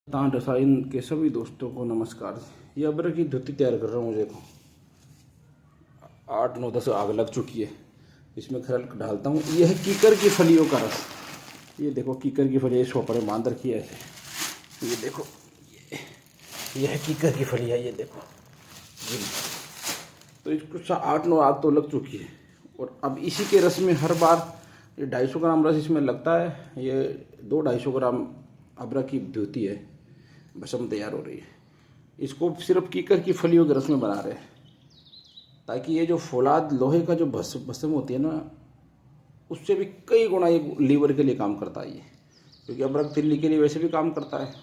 तान रसायन के सभी दोस्तों को नमस्कार। ये अदरक की धुत्ती तैयार कर रहा हूँ। मुझे को 8 9 10 आग लग चुकी है। इसमें खरल डालता हूँ। यह है कीकर की फलियों का रस। ये देखो कीकर की फलियाँ शॉपर में बांध रखी है ऐसे। ये देखो ये है कीकर की फलियाँ। ये देखो जी। तो इसको 8 9 आग तो लग चुकी है। और अब इसी के रस में हर बार ये 250 ग्राम रस इसमें लगता है। ये 2 250 ग्राम अदरक की धुती है भस्म तैयार हो रही है। इसको सिर्फ कीकर की फलियों के रस में बना रहे हैं ताकि ये जो फौलाद लोहे का जो भस्म होती है ना, उससे भी कई गुना ये लीवर के लिए काम करता है ये, क्योंकि अदरक तिल्ली के लिए वैसे भी काम करता है।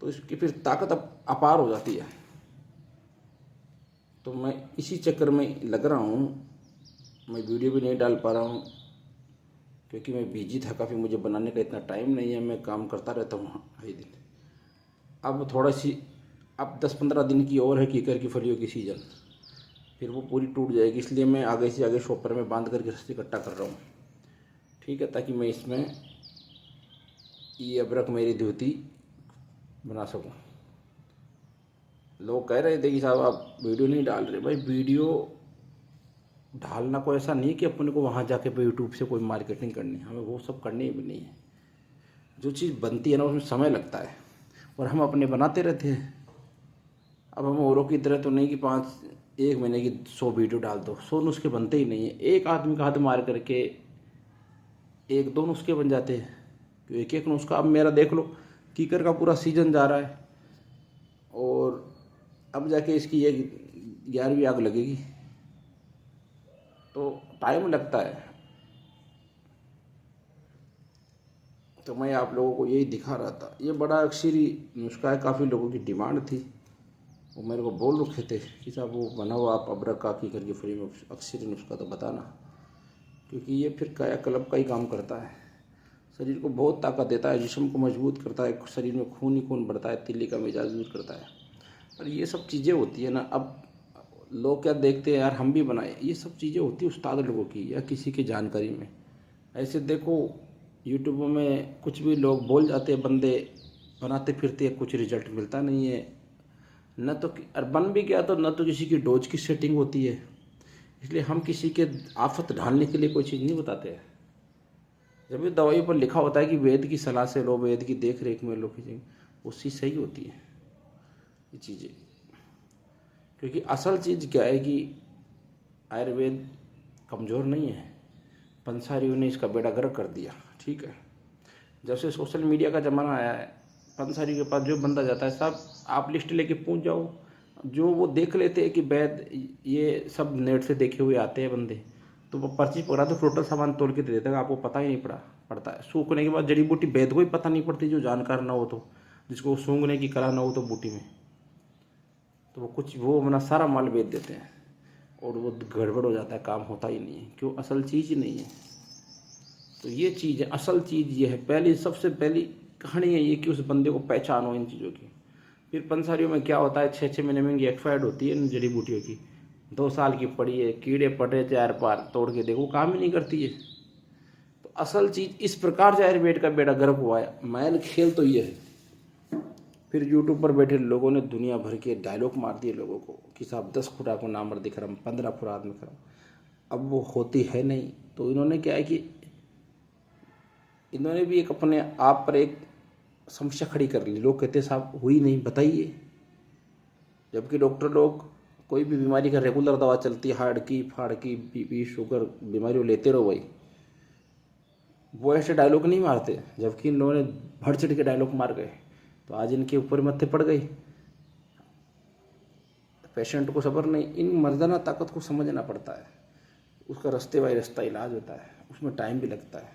तो इसकी फिर ताकत अपार हो जाती है। तो मैं इसी चक्कर में लग रहा हूँ। मैं वीडियो भी नहीं डाल पा रहा हूँ क्योंकि मैं बिजी था काफ़ी। मुझे बनाने का इतना टाइम नहीं है। मैं काम करता रहता हूँ हर दिन। अब थोड़ा सी अब 10 15 दिन की और है कीकर की फलियों की सीज़न, फिर वो पूरी टूट जाएगी। इसलिए मैं आगे से आगे शॉपर में बांध करके रस्सी इकट्ठा कर रहा हूँ, ठीक है, ताकि मैं इसमें ये अदरक मेरी धोती बना सकूँ। लोग कह रहे थे कि साहब आप वीडियो नहीं डाल रहे। भाई वीडियो डालना कोई ऐसा नहीं कि अपने को वहाँ जाके पे यूट्यूब से कोई मार्केटिंग करनी है। हमें वो सब करनी भी नहीं है। जो चीज़ बनती है ना उसमें समय लगता है और हम अपने बनाते रहते हैं। अब हम औरों की तरह तो नहीं कि 1 महीने की 100 वीडियो डाल दो। 100 नुस्खे बनते ही नहीं है। एक आदमी का हाथ मार करके 1 2 नुस्खे बन जाते हैं। तो एक एक नुस्खा अब मेरा देख लो, कीकर का पूरा सीजन जा रहा है और अब जाके इसकी ये 11वीं आग लगेगी, तो टाइम लगता है। तो मैं आप लोगों को यही दिखा रहा था। ये बड़ा अक्सरी नुस्खा है। काफ़ी लोगों की डिमांड थी। वो मेरे को बोल रखे थे कि साहब वो बनाओ आप अदरक का कीकर की फली में अक्सरी नुस्खा तो बताना, क्योंकि ये फिर कायाकल्प का ही काम करता है। शरीर को बहुत ताकत देता है, जिस्म को मजबूत करता है, शरीर में खून ही खून बढ़ता है, तिल्ली का मिजाज दूर करता है। और ये सब चीज़ें होती है ना। अब लोग क्या देखते हैं यार हम भी बनाए। ये सब चीज़ें होती है उस्ताद लोगों की या किसी की जानकारी में। ऐसे देखो यूट्यूब में कुछ भी लोग बोल जाते हैं, बंदे बनाते फिरते कुछ रिजल्ट मिलता नहीं है। न तो और बन भी गया तो न तो किसी की डोज की सेटिंग होती है। इसलिए हम किसी के आफत ढालने के लिए कोई चीज़ नहीं बताते हैं। जब भी दवाई पर लिखा होता है कि वेद की सलाह से लो, वेद की देख रेख में लो, खींचेंगे, वो चीज़ सही होती है ये चीज़ें। क्योंकि असल चीज़ क्या है कि आयुर्वेद कमज़ोर नहीं है। पंसारियों ने इसका बेड़ा गर्क कर दिया, ठीक है। जब से सोशल मीडिया का ज़माना आया है, पंसारी के पास जो बंदा जाता है साहब आप लिस्ट लेके पहुंच जाओ। जो वो देख लेते हैं कि वैद ये सब नेट से देखे हुए आते हैं बंदे, तो वो पर्ची पकड़ा तो टोटल सामान तोड़ के दे देता है। आपको पता ही नहीं पड़ता है। सूखने के बाद जड़ी बूटी वैद को ही पता नहीं पड़ती, जो जानकार ना हो तो, जिसको सूंघने की कला ना हो तो बूटी में, तो वो अपना सारा माल बेच देते हैं और वो गड़बड़ हो जाता है। काम होता ही नहीं है। क्यों? असल चीज़ ही नहीं है। तो ये चीज़ है, असल चीज़ ये है। पहली सबसे पहली कहानी है ये कि उस बंदे को पहचानो इन चीज़ों की। फिर पंसारियों में क्या होता है, 6 6 महीने में इनकी एक्सपायर्ड होती है इन जड़ी बूटियों की। 2 साल की पड़ी है, कीड़े पटे चार पार तोड़ के देखो, काम ही नहीं करती है। तो असल चीज़ इस प्रकार से आयुर्वेद का बेड़ा गर्क हुआ है। मैल खेल तो ये है। फिर यूट्यूब पर बैठे लोगों ने दुनिया भर के डायलॉग मार दिए लोगों को कि साहब 10 खुराक को नामर दिख रहा, 15 खुराक में खरा। अब वो होती है नहीं। तो इन्होंने क्या है कि इन्होंने भी एक अपने आप पर एक समस्या खड़ी कर ली। लोग कहते साहब हुई नहीं, बताइए। जबकि डॉक्टर लोग कोई भी बीमारी का रेगुलर दवा चलती है, हार्ट की, फाड़ की, बीपी, शुगर, बीमारी लेते रहो भाई, वो ऐसे डायलॉग नहीं मारते। जबकि इन लोगों ने बढ़ चढ़ के डायलॉग मार गए, तो आज इनके ऊपर मत्थे पड़ गई। पेशेंट को सब्र नहीं, इन मर्दाना ताकत को समझना पड़ता है। उसका रास्ते बाई रास्ता इलाज होता है, उसमें टाइम भी लगता है,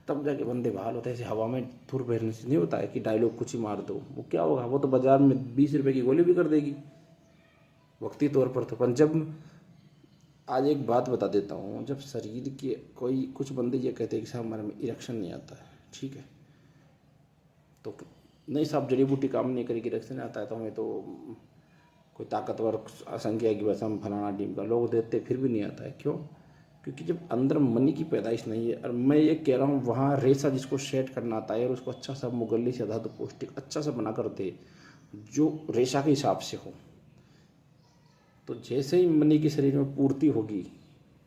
तब जाके बंदे बहाल होते हैं। ऐसे हवा में धुर बहरने से नहीं होता है कि डायलॉग कुछ ही मार दो। वो क्या होगा, वो तो बाजार में 20 रुपए की गोली भी कर देगी वक्ती तौर पर। तो पर जब आज एक बात बता देता हूँ, जब शरीर के कोई कुछ बंदे ये कहते हैं कि साहब हमारे में इरेक्शन नहीं आता है, ठीक है, तो नहीं साहब जड़ी बूटी काम नहीं करेगी, इरेक्शन आता है, तो हमें तो कोई ताकतवर असंख्या की बस हम फलाना टीम का लोग देते फिर भी नहीं आता है। क्यों? क्योंकि जब अंदर मनी की पैदाइश नहीं है, और मैं ये कह रहा हूँ वहाँ रेशा जिसको सेट करना आता है और उसको अच्छा सा मुगली से आधा तो पौष्टिक अच्छा सा बना कर दे जो रेशा के हिसाब से हो, तो जैसे ही मनी की शरीर में पूर्ति होगी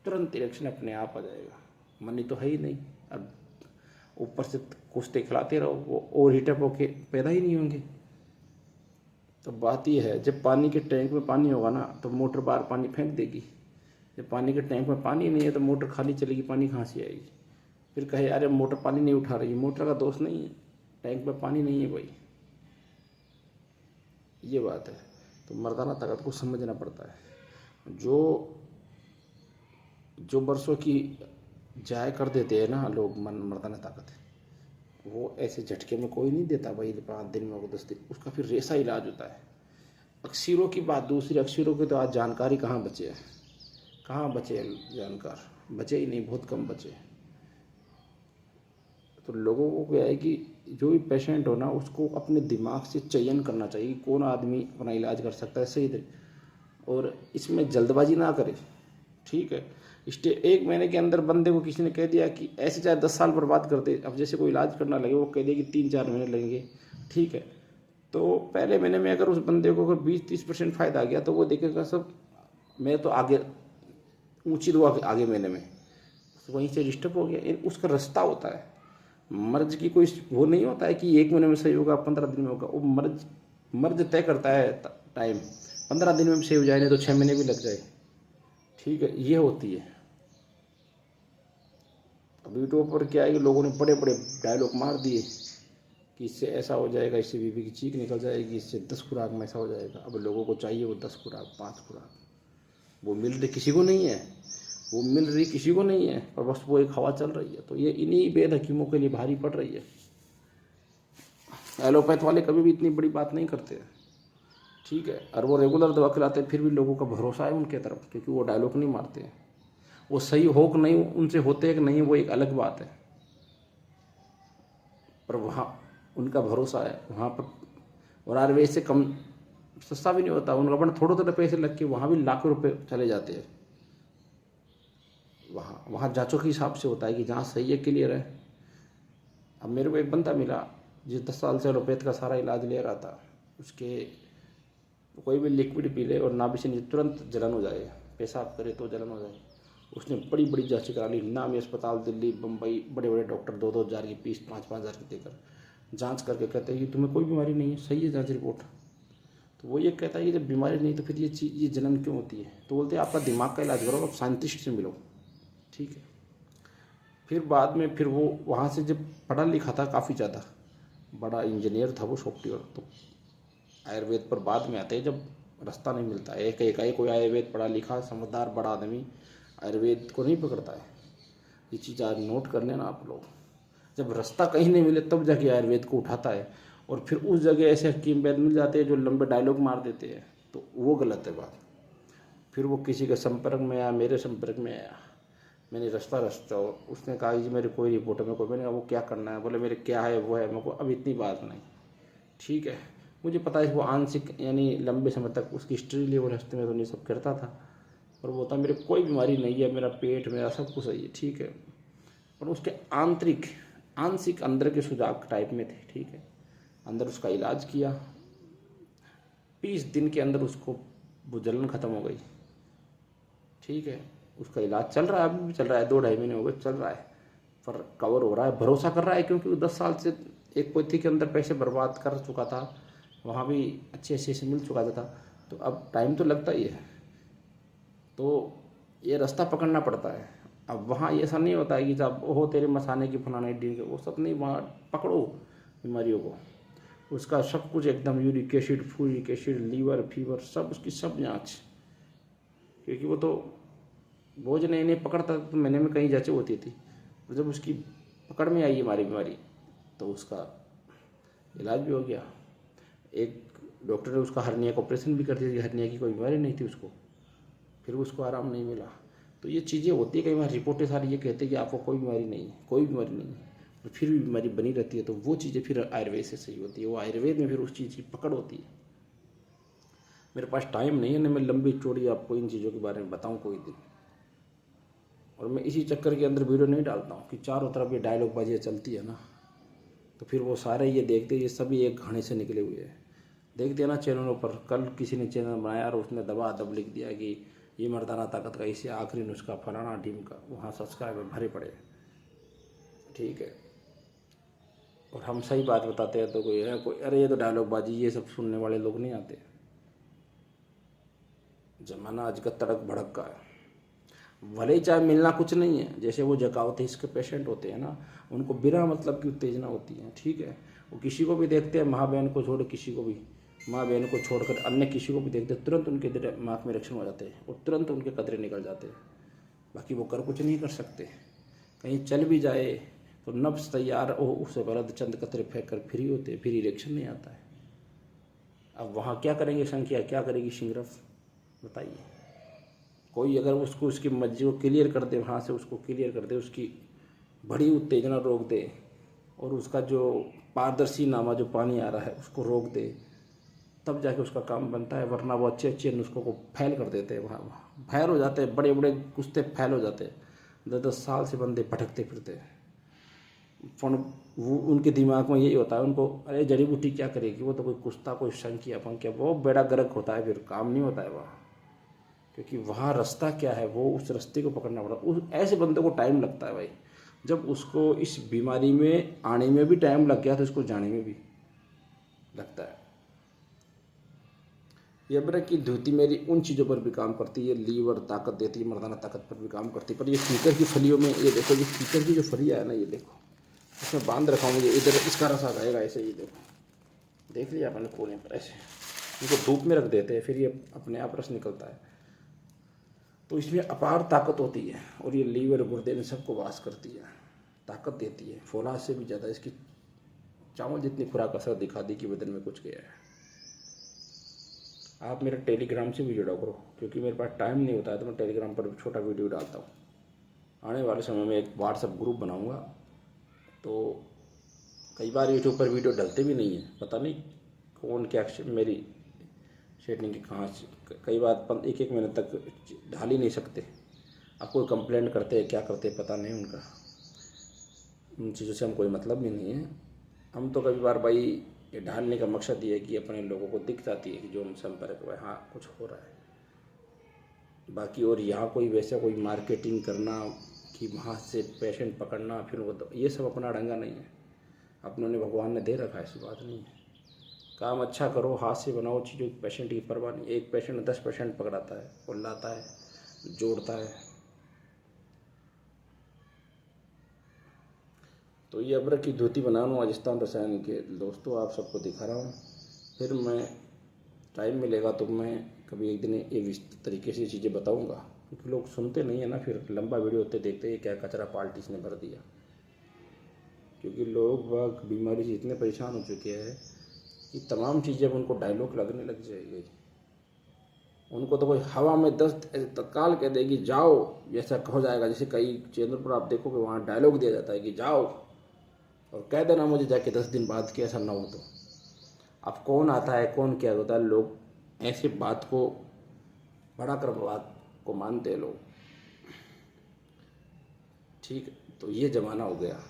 तुरंत इरेक्शन अपने आप आ जाएगा। मनी तो है ही नहीं, अब ऊपर से कुश्ते खिलाते रहो वो और हीटअप होके पैदा ही नहीं होंगे। तो बात यह है, जब पानी के टैंक में पानी होगा ना तो मोटर बाहर पानी फेंक देगी। जब पानी के टैंक में पानी नहीं है तो मोटर खाली चलेगी, पानी कहाँ से आएगी। फिर कहे अरे मोटर पानी नहीं उठा रही, मोटर का दोष नहीं है, टैंक में पानी नहीं है भाई। ये बात है। तो मर्दाना ताकत को समझना पड़ता है। जो जो बरसों की जाया कर देते हैं ना लोग मर्दाना ताकत, वो ऐसे झटके में कोई नहीं देता भाई 5 दिन में, वो 10 दिन, उसका फिर रेसा इलाज होता है। अक्सरों की बात दूसरी, अक्सरों की तो आज जानकारी कहाँ बचे है, कहाँ बचे हैं जानकार, बचे ही नहीं, बहुत कम बचे। तो लोगों को क्या है कि जो भी पेशेंट हो ना उसको अपने दिमाग से चयन करना चाहिए कौन आदमी अपना इलाज कर सकता है सही तरीके, और इसमें जल्दबाजी ना करे। ठीक है, 1 महीने के अंदर बंदे को किसी ने कह दिया कि ऐसे चाहे 10 साल बर्बाद कर दे, अब जैसे कोई इलाज करना लगे वो कह दिया कि 3-4 महीने लगेंगे। ठीक है, तो पहले महीने में अगर उस बंदे को अगर 20-30% फ़ायदा आ गया तो वो देखेगा सब मैं तो आगे ऊँची दुआ आगे महीने में, तो वहीं से डिस्टर्ब हो गया। उसका रास्ता होता है, मर्ज की कोई वो नहीं होता है कि 1 महीने में सही होगा 15 दिन में होगा। वो मर्ज तय करता है टाइम, 15 दिन में सही हो जाए नहीं तो 6 महीने भी लग जाए। ठीक है, ये होती है। अब यूट्यूब पर क्या है कि लोगों ने बड़े बड़े डायलॉग मार दिए कि इससे ऐसा हो जाएगा, इससे बीबी की चीख निकल जाएगी, इससे 10 खुराक में ऐसा हो जाएगा। अब लोगों को चाहिए वो 10 खुराक 5 खुराक, वो मिल रही किसी को नहीं है, वो मिल रही किसी को नहीं है, और बस वो एक हवा चल रही है। तो ये इन्हीं बेद हकीमों के लिए भारी पड़ रही है। एलोपैथ वाले कभी भी इतनी बड़ी बात नहीं करते। ठीक है, और वो रेगुलर दवा खिलाते हैं, फिर भी लोगों का भरोसा है उनके तरफ, क्योंकि वो डायलॉग नहीं मारते हैं। वो सही हो कि नहीं, उनसे होते हैं कि नहीं, वो एक अलग बात है, पर वहाँ उनका भरोसा है वहाँ पर। और आयुर्वेद से कम सस्ता भी नहीं होता उनका, बड़ा थोड़े थोड़े पैसे लग के वहाँ भी लाखों रुपए चले जाते हैं। वहाँ जांचों के हिसाब से होता है कि जहाँ सही है क्लियर है। अब मेरे को एक बंदा मिला जिस 10 साल से एलोपैथ का सारा इलाज ले रहा था, उसके कोई भी लिक्विड पी ले और नाभि से नीचे तुरंत जलन हो जाए, पेशाब करे तो जलन हो जाए। उसने बड़ी बड़ी जांचें करा ली, नामी अस्पताल दिल्ली बम्बई, बड़े बड़े डॉक्टर 2-2 हज़ार की फीस 5-5 हज़ार की देकर जांच करके कहते हैं कि तुम्हें कोई बीमारी नहीं है, सही है जांच रिपोर्ट। तो वो ये कहता है कि जब बीमारी नहीं तो फिर ये चीज़ ये जलन क्यों होती है। तो बोलते हैं आपका दिमाग का इलाज करो, आप साइंटिस्ट से मिलो। ठीक है, फिर बाद में फिर वो वहाँ से जब पढ़ा लिखा था काफ़ी ज़्यादा, बड़ा इंजीनियर था वो सॉफ्टवेयर, तो आयुर्वेद पर बाद में आते हैं जब रास्ता नहीं मिलता है। एक कोई आयुर्वेद पढ़ा लिखा समझदार बड़ा आदमी आयुर्वेद को नहीं पकड़ता है। ये चीज़ आज नोट कर लेना आप लोग, जब रास्ता कहीं नहीं मिले तब जाके आयुर्वेद को उठाता है, और फिर उस जगह ऐसे हकीम वैद्य मिल जाते हैं जो लंबे डायलॉग मार देते हैं, तो वो गलत है बात। फिर वो किसी के संपर्क में आया, मेरे संपर्क में आया, मैंने रास्ता उसने कहा जी मेरे कोई रिपोर्ट है, मेरे को, मैंने कहा वो क्या करना है, बोले मेरे क्या है वो है, मेरे को अब इतनी बात नहीं। ठीक है, मुझे पता है वो आंशिक यानी लंबे समय तक उसकी हिस्ट्री लिए वो रास्ते में तो नहीं सब करता था, और वो था मेरे कोई बीमारी नहीं है, मेरा पेट मेरा सब कुछ सही है। ठीक है, पर उसके आंतरिक आंशिक अंदर के सुजाग टाइप में थे। ठीक है, अंदर उसका इलाज किया, 20 दिन के अंदर उसको वो जलन ख़त्म हो गई। ठीक है, उसका इलाज चल रहा है, अभी भी चल रहा है, 2-2.5 महीने हो गए चल रहा है, पर कवर हो रहा है, भरोसा कर रहा है, क्योंकि वो 10 साल से एक पोथी के अंदर पैसे बर्बाद कर चुका था, वहाँ भी अच्छे से मिल चुका था, तो अब टाइम तो लगता ही है। तो ये रास्ता पकड़ना पड़ता है। अब वहाँ ऐसा नहीं होता है कि जब हो तेरे मसाने की फलाने डी के, वो सब नहीं, वहाँ पकड़ो बीमारियों को, उसका सब कुछ एकदम यूरिक एसिड फूरिक एसिड लीवर फीवर सब उसकी सब जाँच, क्योंकि वो तो बोझ नहीं पकड़ता तो महीने में कहीं जांचें होती थी, और जब उसकी पकड़ में आई हमारी बीमारी तो उसका इलाज भी हो गया। एक डॉक्टर ने उसका हर्निया का ऑपरेशन भी कर दिया, हर्निया की कोई बीमारी नहीं थी उसको, फिर उसको आराम नहीं मिला। तो ये चीज़ें होती है, कई बार रिपोर्टें सारी ये कहते हैं कि आपको कोई बीमारी नहीं है, कोई बीमारी नहीं है, और फिर भी बीमारी बनी रहती है। तो वो चीज़ें फिर आयुर्वेद से सही होती है, वो आयुर्वेद में फिर उस चीज़ की पकड़ होती है। मेरे पास टाइम नहीं है ना मैं लंबी चौड़ी आपको इन चीज़ों के बारे में बताऊँ कोई दिन, और मैं इसी चक्कर के अंदर वीडियो नहीं डालता हूँ कि चारों तरफ ये डायलॉग बाजियाँ चलती है ना, तो फिर वो सारे ये देखते ये सभी एक घाने से निकले हुए हैं। देखते हैं ना चैनलों पर, कल किसी ने चैनल बनाया और उसने दबा लिख दिया कि ये मर्दाना ताकत का इसे आखिरी नुस्खा फलाना टीम का, वहाँ सब्सक्राइबर भरे पड़े। ठीक है, और हम सही बात बताते हैं तो कोई अरे ये तो डायलॉग बाजी, ये सब सुनने वाले लोग नहीं आते। जमाना आज का तड़क भड़क का है। भले ही चाहे मिलना कुछ नहीं है, जैसे वो जकावत इसके पेशेंट होते हैं ना, उनको बिना मतलब की उत्तेजना होती है। ठीक है, वो किसी को भी देखते हैं, माँ बहन को छोड़ किसी को भी, माँ बहन को छोड़कर अन्य किसी को भी देखते हैं, तुरंत उनके दिमाग में रिएक्शन हो जाते हैं और तुरंत उनके कतरे निकल जाते हैं। बाकी वो कर कुछ नहीं कर सकते। कहीं चल भी जाए तो नफ्स तैयार हो, उससे पहले तो चंद कतरे फेंक कर फ्री होते, फिर रिएक्शन नहीं आता है। अब वहाँ क्या करेंगे संख्या, क्या करेगी सिंगरफ, बताइए। कोई अगर उसको उसकी मर्जी को क्लियर कर दे, वहाँ से उसको क्लियर कर दे, उसकी बड़ी उत्तेजना रोक दे और उसका जो पारदर्शी नामा जो पानी आ रहा है उसको रोक दे, तब जाके उसका काम बनता है। वरना वो अच्छे अच्छे नुस्खों को फैल कर देते हैं, वहाँ फैल हो जाते हैं, बड़े बड़े कुश्ते फैल हो जाते हैं। 10-10 साल से बंदे भटकते फिरते हैं। वो उनके दिमाग में यही होता है, उनको अरे जड़ी बूटी क्या करेगी, वो तो कोई कुश्ता कोई संख्या पंख्या, वो बेड़ा गर्क होता है, फिर काम नहीं होता है वहाँ। क्योंकि वहाँ रास्ता क्या है, वो उस रास्ते को पकड़ना पड़ता है। उस ऐसे बंदे को टाइम लगता है भाई। जब उसको इस बीमारी में आने में भी टाइम लग गया तो इसको जाने में भी लगता है। ये ब्रेक की धोती मेरी उन चीज़ों पर भी काम करती है, लीवर ताकत देती है, मर्दाना ताकत पर भी काम करती है। पर ये कीकर की फलियों में, ये देखो, ये कीकर की जो फलियाँ है ना, ये देखो, इसमें बांध रखा हूँ, ये इधर इसका रस आ जाएगा ऐसे। ये देखो, देख लिया अपने कोने पर, ऐसे इनको धूप में रख देते हैं, फिर ये अपने आप रस निकलता है। तो इसमें अपार ताकत होती है और ये लीवर गुर्दे में सबको वास करती है, ताकत देती है। फौलाद से भी ज़्यादा इसकी चावल जितनी खुराक असर दिखा दी कि बदन में कुछ गया है। आप मेरे टेलीग्राम से भी जुड़ा करो, क्योंकि मेरे पास टाइम नहीं होता है तो मैं टेलीग्राम पर छोटा वीडियो डालता हूँ। आने वाले समय में एक व्हाट्सएप ग्रुप बनाऊँगा, तो कई बार यूट्यूब पर वीडियो डलते भी नहीं है, पता नहीं कौन क्या मेरी सेटिंग की कहाँ से, कई बार 1-1 महीने तक ढाल ही नहीं सकते। अब कोई कंप्लेंट करते हैं, क्या करते हैं पता नहीं उनका, उन चीज़ों से हम कोई मतलब भी नहीं है। हम तो कभी बार भाई ये ढालने का मकसद ये है कि अपने लोगों को दिख जाती है कि जो हम संपर्क में, हाँ कुछ हो रहा है। बाकी और यहाँ कोई वैसा कोई मार्केटिंग करना कि वहाँ से पेशेंट पकड़ना फिर वो, तो ये सब अपना ढंगा नहीं है। अपनों ने भगवान ने दे रखा है, ऐसी बात नहीं है। काम अच्छा करो, हाथ से बनाओ चीज़ों, पेशेंट की परवाह नहीं। एक पेशेंट 10 पेशेंट पकड़ाता है और लाता है, जोड़ता है। तो ये अबरक की धोती बना रहा हूँ राजस्थान रसायन के दोस्तों, आप सबको दिखा रहा हूँ। फिर मैं टाइम मिलेगा तो मैं कभी एक दिन ये इस तरीके से चीज़ें बताऊँगा, क्योंकि लोग सुनते नहीं है ना, फिर लंबा वीडियो होते देखते हैं क्या कचरा पार्टीज ने भर दिया। क्योंकि लोग बाग बीमारी से इतने परेशान हो चुके हैं कि तमाम चीज़ें अब उनको डायलॉग लगने लग जाएगी। उनको तो कोई हवा में 10 तत्काल कह देगी जाओ, ऐसा हो जाएगा। जैसे कई चैनल पर आप देखोगे वहाँ डायलॉग दिया जाता है कि जाओ और कह देना मुझे जाके 10 दिन बाद कि ऐसा ना हो। तो अब कौन आता है, कौन क्या होता है, लोग ऐसे बात को बढ़ाकर बात को मानते हैं लोग। ठीक, तो ये ज़माना हो गया।